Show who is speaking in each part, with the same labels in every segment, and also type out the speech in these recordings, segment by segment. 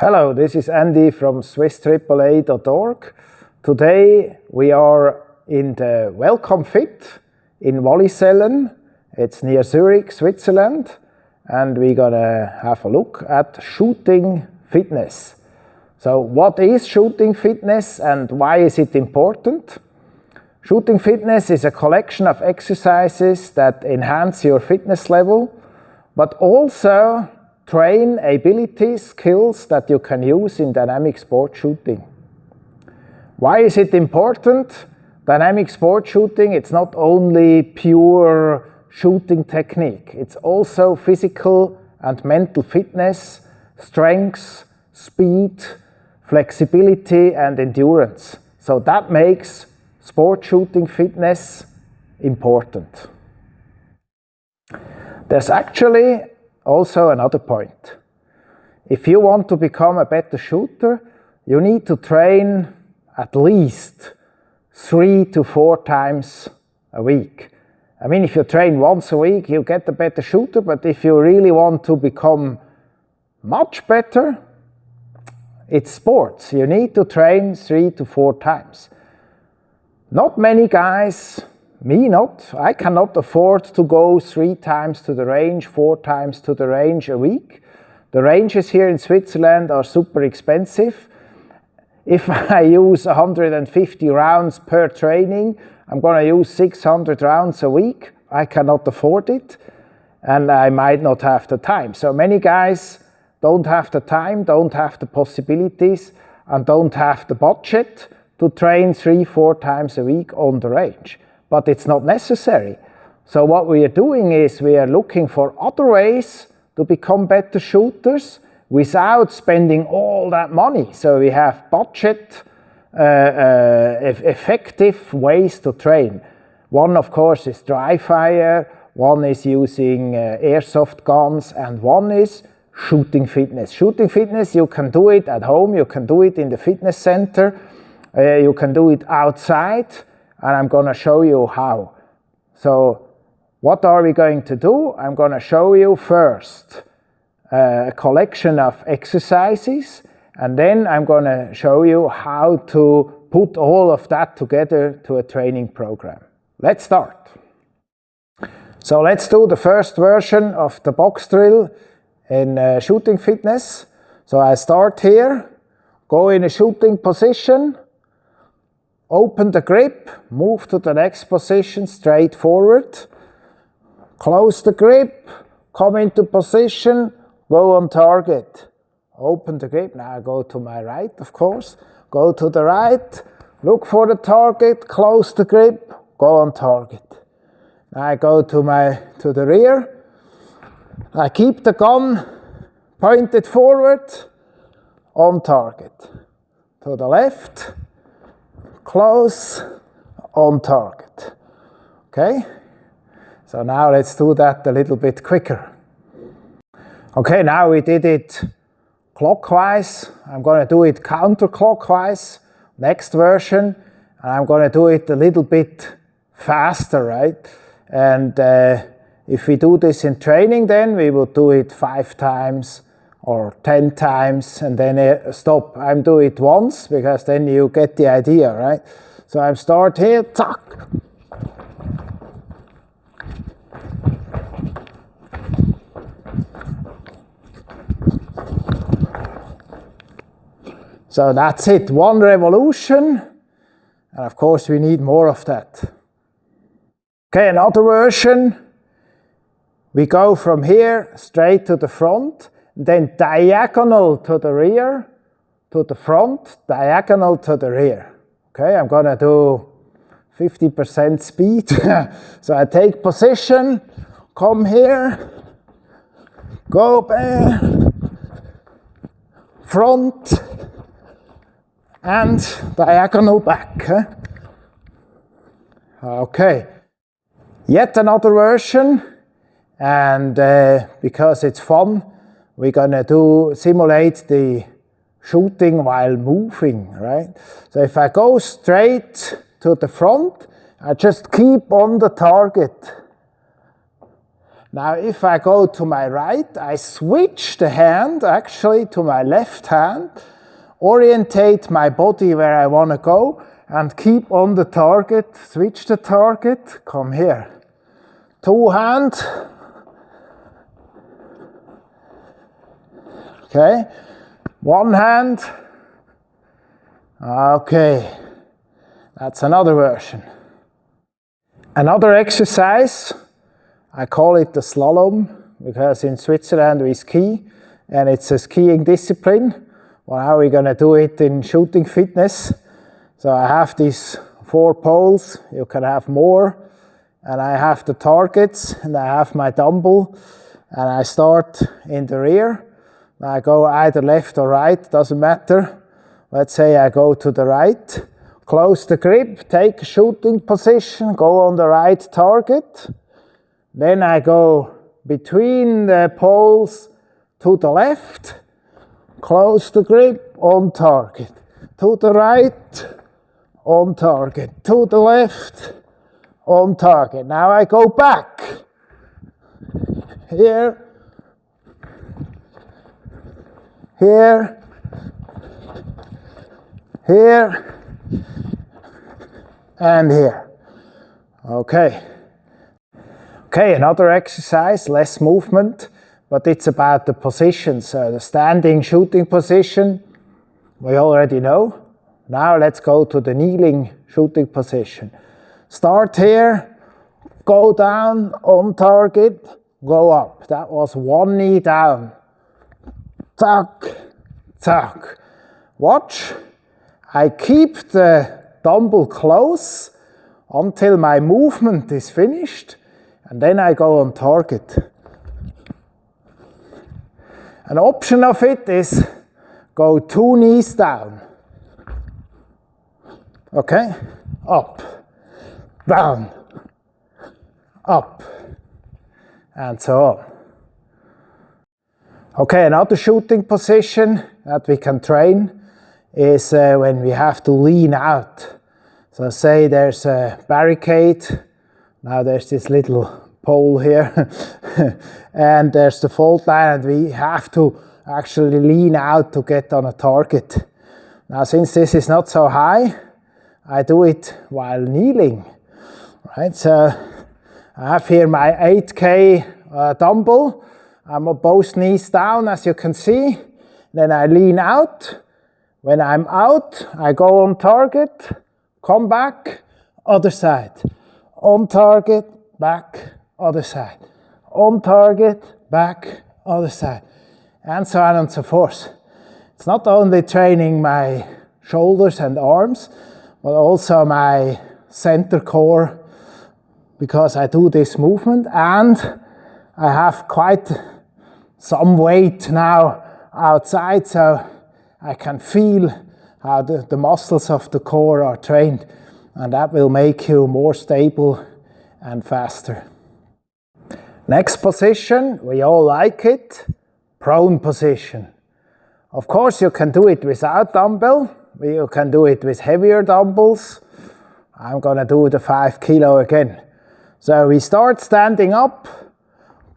Speaker 1: Hello, this is Andy from SwissAAA.org. Today we are in the Welcome Fit in Wallisellen. It's near Zurich, Switzerland, and we're gonna have a look at shooting fitness. So what is shooting fitness and why is it important? Shooting fitness is a collection of exercises that enhance your fitness level, but also train abilities, skills that you can use in dynamic sport shooting. Why is it important? Dynamic sport shooting, it's not only pure shooting technique, it's also physical and mental fitness, strength, speed, flexibility and endurance. So that makes sport shooting fitness important. There's actually also another point. If you want to become a better shooter, you need to train at least 3 to 4 times a week. I mean, if you train once a week, you get a better shooter, but if you really want to become much better, it's sports. You need to train 3 to 4 times. Not many guys, me not, I cannot afford to go 3 times to the range, 4 times to the range a week. The ranges here in Switzerland are super expensive. If I use 150 rounds per training, I'm going to use 600 rounds a week. I cannot afford it, and I might not have the time. So many guys don't have the time, don't have the possibilities, and don't have the budget to train 3-4 times a week on the range. But it's not necessary. So what we are doing is we are looking for other ways to become better shooters without spending all that money. So we have budget effective ways to train. One, of course, is dry fire, one is using airsoft guns, and one is shooting fitness. Shooting fitness, you can do it at home, you can do it in the fitness center, you can do it outside, and I'm going to show you how. So what are we going to do? I'm going to show you first a collection of exercises, and then I'm going to show you how to put all of that together to a training program. Let's start. So let's do the first version of the box drill in shooting fitness. So I start here, go in a shooting position, open the grip, move to the next position straight forward, close the grip, come into position, go on target. Open the grip, now I go to my right, of course, go to the right, look for the target, close the grip, go on target. Now I go to the rear, I keep the gun pointed forward, on target. To the left, close, on target. Okay? So now let's do that a little bit quicker. Okay, now we did it clockwise. I'm going to do it counterclockwise, next version, and I'm going to do it a little bit faster, right? And if we do this in training, then we will do it 5 times or 10 times and then stop. I'm doing it once because then you get the idea, right? So I start here, tuck. So that's it, 1 revolution, and of course we need more of that. Okay, another version, we go from here straight to the front, then diagonal to the rear, to the front, diagonal to the rear. Okay, I'm gonna do 50% speed. So I take position, come here, go back, front, and diagonal back. Okay, yet another version, and because it's fun, we're gonna simulate the shooting while moving, right? So if I go straight to the front, I just keep on the target. Now if I go to my right, I switch the hand actually to my left hand, orientate my body where I want to go, and keep on the target, switch the target, come here. Two hands. Okay, one hand. Okay, that's another version. Another exercise, I call it the slalom, because in Switzerland we ski, and it's a skiing discipline. Well, how are we going to do it in shooting fitness? So I have these 4 poles, you can have more, and I have the targets, and I have my dumbbell, and I start in the rear. I go either left or right, doesn't matter. Let's say I go to the right, close the grip, take a shooting position, go on the right target. Then I go between the poles to the left, close the grip, on target. To the right, on target. To the left, on target. Now I go back. Here, here, here, and here. Okay. Okay, another exercise, less movement, but it's about the position. So the standing shooting position, we already know. Now let's go to the kneeling shooting position. Start here, go down, on target, go up. That was one knee down. Tuck, tuck. Watch, I keep the dumbbell close until my movement is finished, and then I go on target. An option of it is go 2 knees down. Okay? Up, down, up, and so on. Okay, another shooting position that we can train is when we have to lean out. So say there's a barricade, now there's this little pole here, and there's the fault line, and we have to actually lean out to get on a target. Now since this is not so high, I do it while kneeling, right? So I have here my 8K dumbbell. I'm on both knees down, as you can see. Then I lean out. When I'm out, I go on target, come back, other side. On target, back, other side. On target, back, other side. And so on and so forth. It's not only training my shoulders and arms, but also my center core, because I do this movement, and I have quite some weight now outside, so I can feel how the muscles of the core are trained, and that will make you more stable and faster. Next position, we all like it, prone position. Of course you can do it without dumbbell, you can do it with heavier dumbbells. I'm gonna do the 5 kilo again. So we start standing up,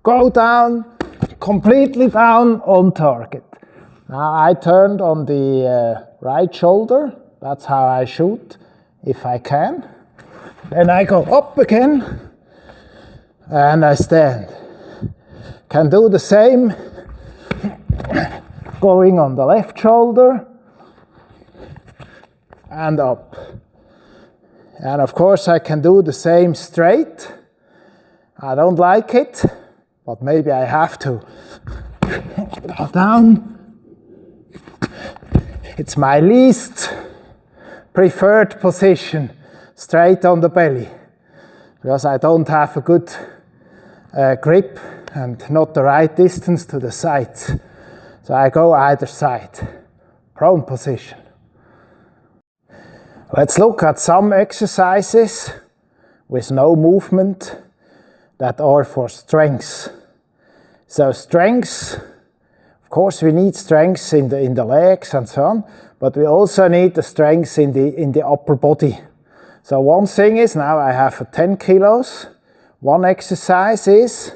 Speaker 1: go down, completely down, on target. Now I turned on the right shoulder, that's how I shoot, if I can. Then I go up again, and I stand. Can do the same, going on the left shoulder, and up. And of course I can do the same straight. I don't like it, but maybe I have to. Go down. It's my least preferred position, straight on the belly, because I don't have a good grip and not the right distance to the sides. So I go either side, prone position. Let's look at some exercises with no movement that are for strength. So strength, of course we need strength in the legs and so on, but we also need the strength in the upper body. So one thing is, now I have 10 kilos. One exercise is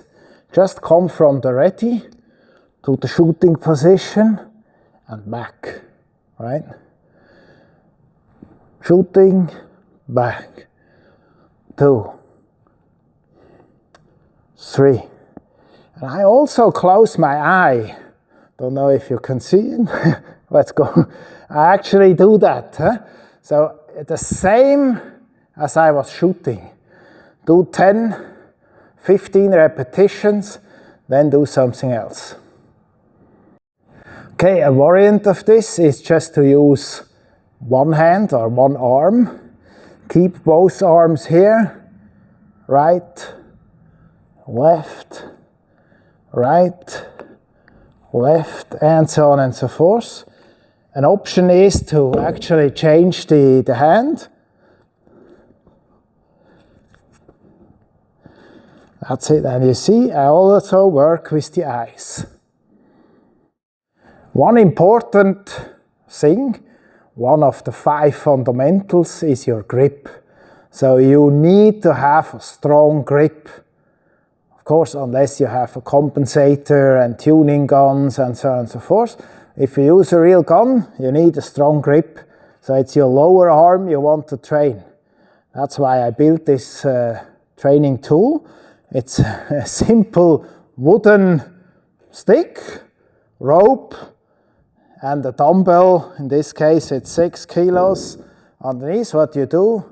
Speaker 1: Just come from the ready to the shooting position and back, right? Shooting, back, 2, 3. And I also close my eye. Don't know if you can see it. Let's go. I actually do that. Huh? So the same as I was shooting. Do 10, 15 repetitions, then do something else. Okay, a variant of this is just to use one hand or one arm. Keep both arms here. Right, left, right, left, and so on and so forth. An option is to actually change the hand. That's it, and you see, I also work with the eyes. One important thing, one of the 5 fundamentals, is your grip. So you need to have a strong grip. Of course, unless you have a compensator and tuning guns and so on and so forth. If you use a real gun, you need a strong grip. So it's your lower arm you want to train. That's why I built this training tool. It's a simple wooden stick, rope, and a dumbbell. In this case, it's 6 kilos. Underneath, what you do,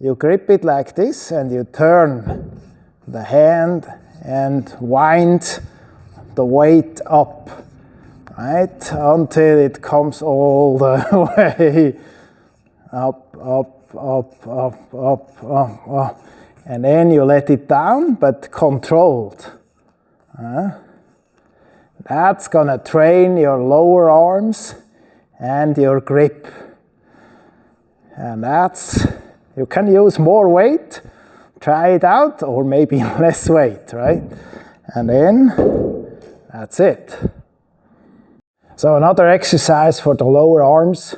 Speaker 1: you grip it like this and you turn the hand and wind the weight up, right, until it comes all the way up, up, up, up, up, up, up. And then you let it down, but controlled. That's gonna train your lower arms and your grip. And that's, you can use more weight, try it out, or maybe less weight, right? And then, that's it. So another exercise for the lower arms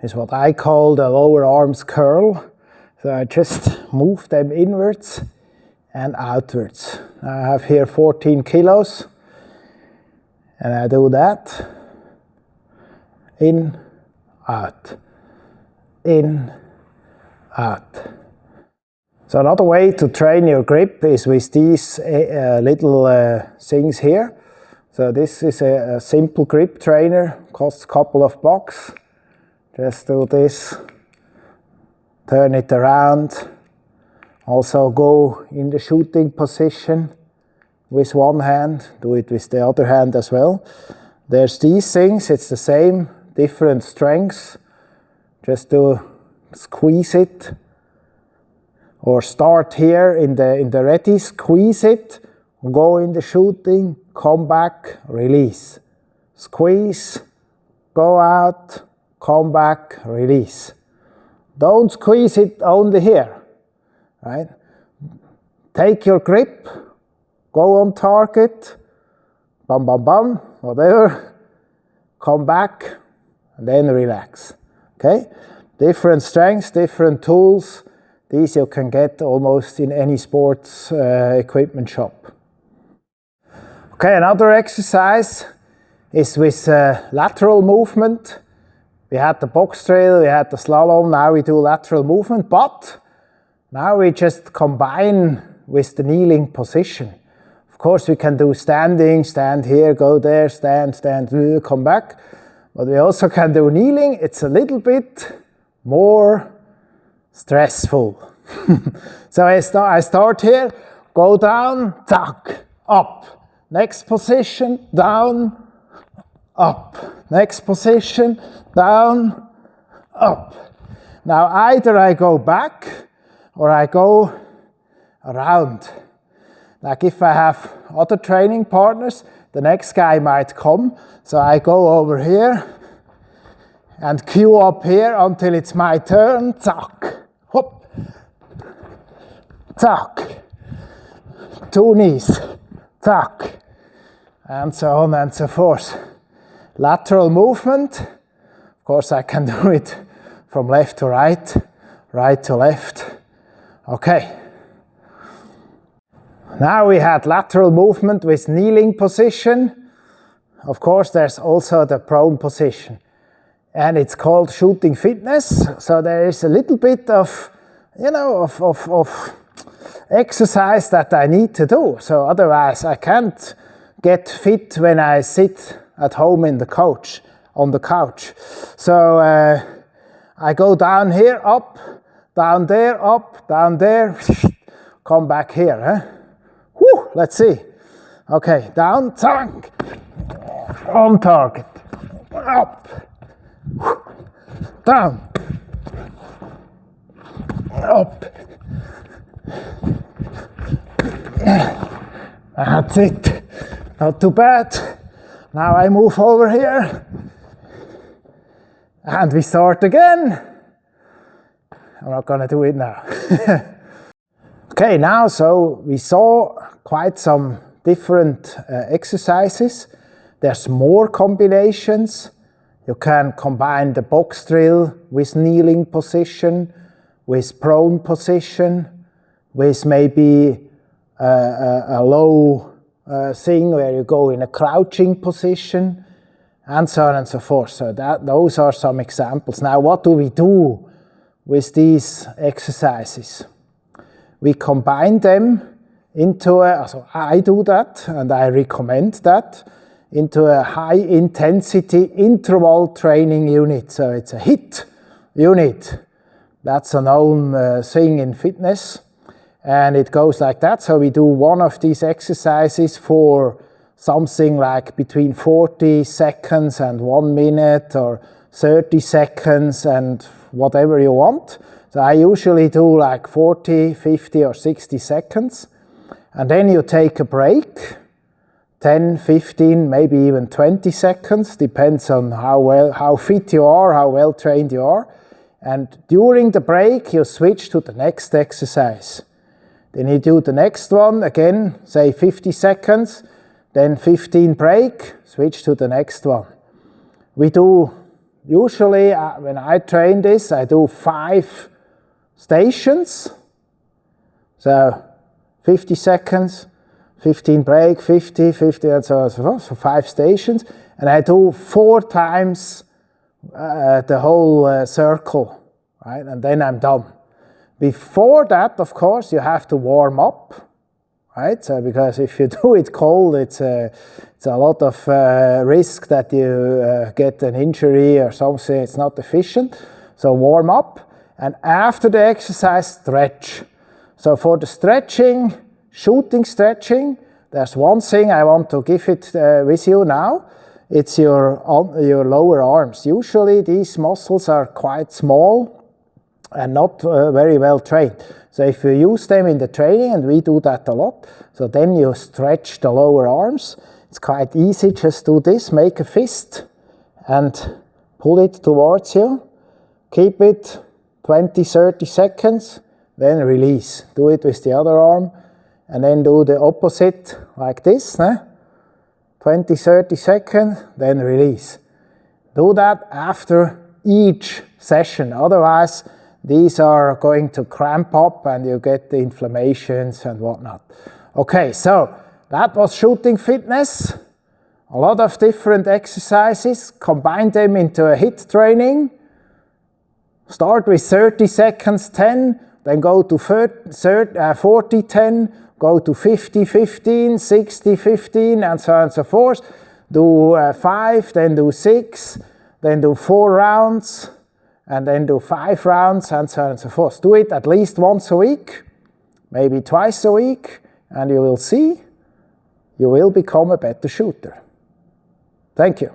Speaker 1: is what I call the lower arms curl. So I just move them inwards and outwards. I have here 14 kilos. And I do that. In, out. In, out. So another way to train your grip is with these little things here. So this is a simple grip trainer, costs a couple of bucks. Just do this, turn it around. Also go in the shooting position with one hand, do it with the other hand as well. There's these things, it's the same, different strengths. Just do squeeze it, or start here in the ready, squeeze it, go in the shooting, come back, release. Squeeze, go out, come back, release. Don't squeeze it only here, right? Take your grip, go on target, bam, bam, bam, whatever, come back, and then relax, okay? Different strengths, different tools. These you can get almost in any sports equipment shop. Okay, another exercise is with lateral movement. We had the box trail, we had the slalom, now we do lateral movement, but now we just combine with the kneeling position. Of course, we can do standing, stand here, go there, stand, stand, come back. But we also can do kneeling. It's a little bit more stressful. So I start here, go down, tuck, up. Next position, down, up. Next position, down, up. Now either I go back or I go around. Like if I have other training partners, the next guy might come. So I go over here and queue up here until it's my turn. Tuck, hop, tuck, 2 knees, tuck, and so on and so forth. Lateral movement. Of course, I can do it from left to right, right to left. Okay. Now we had lateral movement with kneeling position. Of course, there's also the prone position. And it's called shooting fitness. So there is a little bit of, you know, of exercise that I need to do. So otherwise I can't get fit when I sit at home on the couch. So I go down here, up, down there, up, down there, come back here. Huh? Whew, let's see. Okay, down, tank, on target, up, down, up. That's it. Not too bad. Now I move over here. And we start again. I'm not going to do it now. Okay, now so we saw quite some different exercises. There's more combinations. You can combine the box drill with kneeling position, with prone position, with maybe a low thing where you go in a crouching position, and so on and so forth. So those are some examples. Now, what do we do with these exercises? We combine them into so I do that, and I recommend that, into a high intensity interval training unit. So it's a HIIT unit. That's a known thing in fitness. And it goes like that. So we do one of these exercises for something like between 40 seconds and 1 minute, or 30 seconds and whatever you want. So I usually do like 40, 50 or 60 seconds. And then you take a break, 10, 15, maybe even 20 seconds, depends on how fit you are, how well trained you are. And during the break, you switch to the next exercise. Then you do the next one, again, say 50 seconds, then 15 break, switch to the next one. We do, usually when I train this, I do 5 stations. So 50 seconds, 15 break, 50, 50, and so on and so forth, so 5 stations. And I do 4 times the whole circle, right? And then I'm done. Before that, of course, you have to warm up, right? So because if you do it cold, it's a lot of risk that you get an injury or something. It's not efficient. So warm up, and after the exercise, stretch. So for the stretching, shooting stretching, there's one thing I want to give it with you now. It's your lower arms. Usually these muscles are quite small and not very well trained. So if you use them in the training, and we do that a lot, so then you stretch the lower arms. It's quite easy, just do this, make a fist and pull it towards you. Keep it 20, 30 seconds, then release. Do it with the other arm, and then do the opposite like this. 20, 30 seconds, then release. Do that after each session, otherwise these are going to cramp up and you get the inflammations and whatnot. Okay, so that was shooting fitness. A lot of different exercises, combine them into a HIIT training. Start with 30 seconds, 10, then go to 40, 10, go to 50, 15, 60, 15, and so on and so forth. Do 5, then do 6, then do 4 rounds, and then do 5 rounds, and so on and so forth. Do it at least once a week, maybe twice a week, and you will see, you will become a better shooter. Thank you.